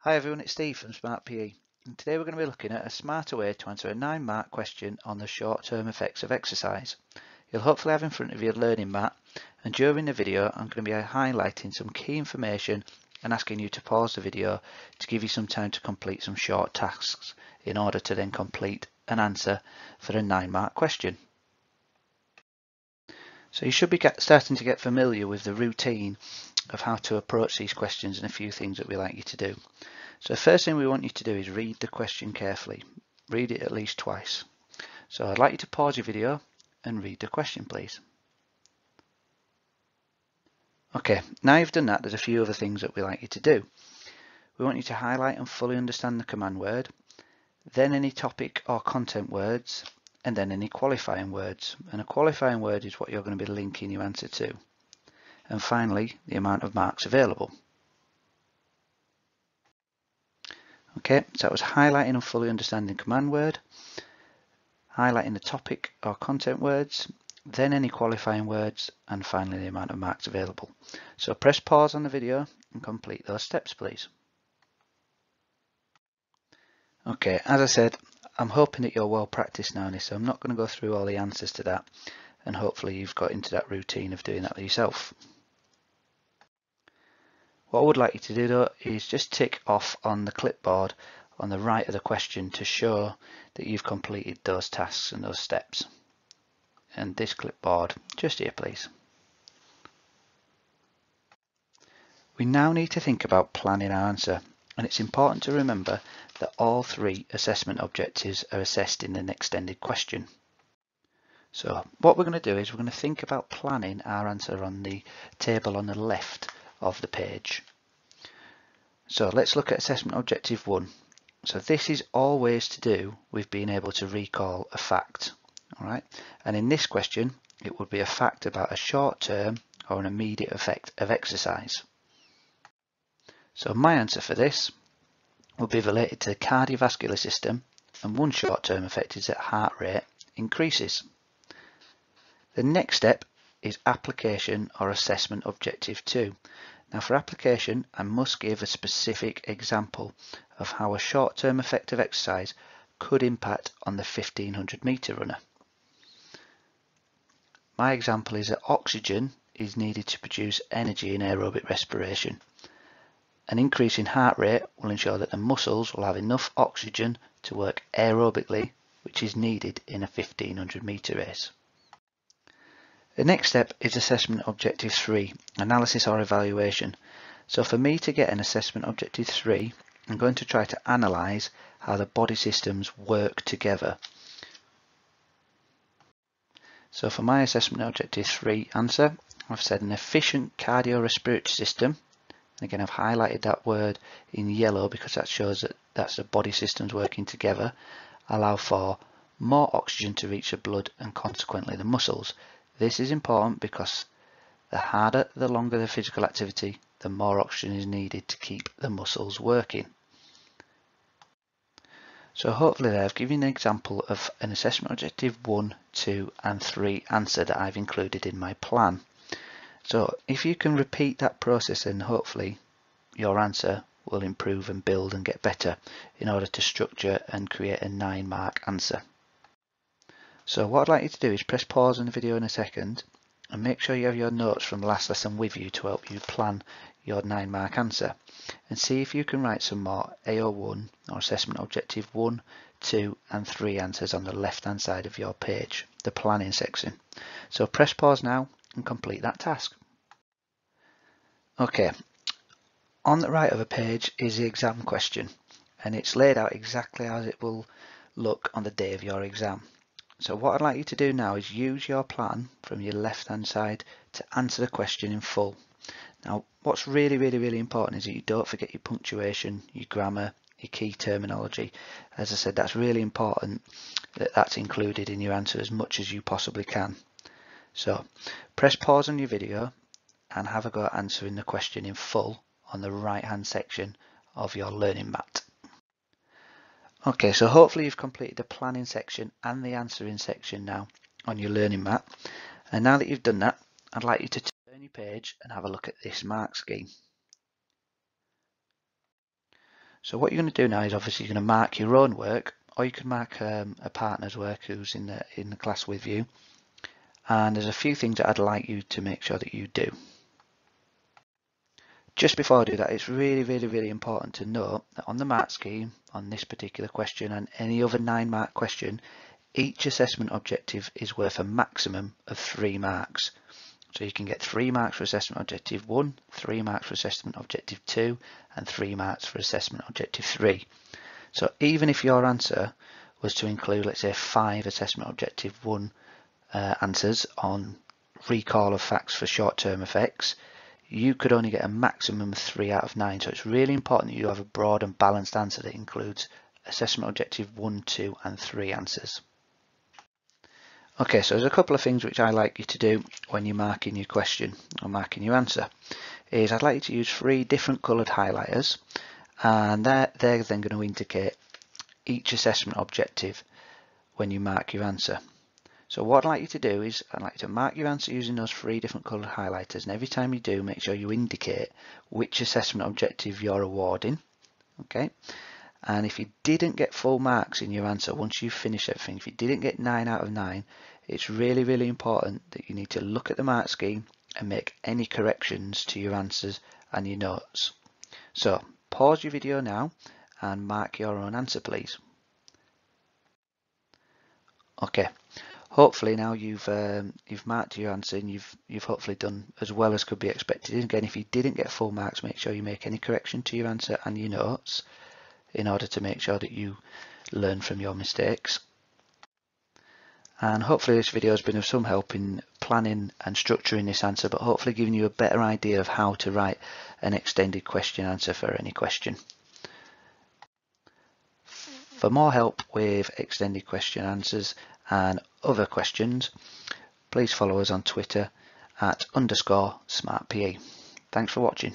Hi everyone, it's Steve from Smart PE, and today we're going to be looking at a smarter way to answer a 9-mark question on the short-term effects of exercise. You'll hopefully have in front of you a learning mat, and during the video I'm going to be highlighting some key information and asking you to pause the video to give you some time to complete some short tasks in order to then complete an answer for a 9-mark question. So you should be starting to get familiar with the routine of how to approach these questions and a few things that we like you to do. So the first thing we want you to do is read the question carefully. Read it at least twice. So I'd like you to pause your video and read the question, please. Okay, now you've done that, there's a few other things that we like you to do. We want you to highlight and fully understand the command word, then any topic or content words, and then any qualifying words. And a qualifying word is what you're going to be linking your answer to. And finally, the amount of marks available. Okay, so that was highlighting and fully understanding the command word, highlighting the topic or content words, then any qualifying words, and finally the amount of marks available. So press pause on the video and complete those steps, please. Okay, as I said, I'm hoping that you're well practiced now, so I'm not going to go through all the answers to that, and hopefully you've got into that routine of doing that yourself. What I would like you to do though is just tick off on the clipboard on the right of the question to show that you've completed those tasks and those steps. And this clipboard just here, please. We now need to think about planning our answer, and it's important to remember that all 3 assessment objectives are assessed in an extended question. So what we're going to do is we're going to think about planning our answer on the table on the left of the page. So let's look at assessment objective 1. So this is always to do with being able to recall a fact. Alright, and in this question it would be a fact about a short-term or an immediate effect of exercise. So my answer for this would be related to the cardiovascular system, and one short-term effect is that heart rate increases. The next step is application or assessment objective 2. Now for application I must give a specific example of how a short-term effect of exercise could impact on the 1500 metre runner. My example is that oxygen is needed to produce energy in aerobic respiration. An increase in heart rate will ensure that the muscles will have enough oxygen to work aerobically, which is needed in a 1500 metre race. The next step is assessment objective 3, analysis or evaluation. So for me to get an assessment objective 3, I'm going to try to analyse how the body systems work together. So for my assessment objective 3 answer, I've said an efficient cardiorespiratory system. And again, I've highlighted that word in yellow because that shows that that's the body systems working together, allow for more oxygen to reach the blood and consequently the muscles. This is important because the harder, the longer the physical activity, the more oxygen is needed to keep the muscles working. So hopefully there I've given you an example of an assessment objective 1, 2 and 3 answer that I've included in my plan. So if you can repeat that process, then hopefully your answer will improve and build and get better in order to structure and create a 9-mark answer. So what I'd like you to do is press pause on the video in a second and make sure you have your notes from last lesson with you to help you plan your 9-mark answer, and see if you can write some more AO1 or assessment objective 1, 2 and 3 answers on the left hand side of your page, the planning section. So press pause now and complete that task. Okay, on the right of the page is the exam question, and it's laid out exactly as it will look on the day of your exam. So what I'd like you to do now is use your plan from your left hand side to answer the question in full. Now what's really important is that you don't forget your punctuation, your grammar, your key terminology. As I said, that's really important that that's included in your answer as much as you possibly can. So press pause on your video and have a go at answering the question in full on the right hand section of your learning mat. Okay, so hopefully you've completed the planning section and the answering section now on your learning mat. And now that you've done that, I'd like you to turn your page and have a look at this mark scheme. So what you're going to do now is obviously you're going to mark your own work, or you can mark a partner's work who's in the class with you. And there's a few things that I'd like you to make sure that you do. Just before I do that, it's really important to note that on the mark scheme, on this particular question and any other 9-mark question, each assessment objective is worth a maximum of 3 marks. So you can get 3 marks for assessment objective 1, 3 marks for assessment objective 2, and 3 marks for assessment objective 3. So even if your answer was to include, let's say, 5 assessment objective 1 answers on recall of facts for short-term effects, you could only get a maximum of 3 out of 9. So it's really important that you have a broad and balanced answer that includes assessment objective 1, 2, and 3 answers. Okay, so there's a couple of things which I like you to do when you're marking your question or marking your answer. I'd like you to use 3 different coloured highlighters, and they're then going to indicate each assessment objective when you mark your answer. So what I'd like you to do is I'd like you to mark your answer using those 3 different coloured highlighters, and every time you do, make sure you indicate which assessment objective you're awarding. Okay, and if you didn't get full marks in your answer once you've finished everything, if you didn't get 9 out of 9, it's really important that you need to look at the mark scheme and make any corrections to your answers and your notes. So pause your video now and mark your own answer, please. Okay, hopefully now you've marked your answer and you've hopefully done as well as could be expected. Again, if you didn't get full marks, make sure you make any correction to your answer and your notes in order to make sure that you learn from your mistakes. And hopefully this video has been of some help in planning and structuring this answer, but hopefully giving you a better idea of how to write an extended question answer for any question. For more help with extended question answers and other questions, please follow us on Twitter @_SmartPE. Thanks for watching.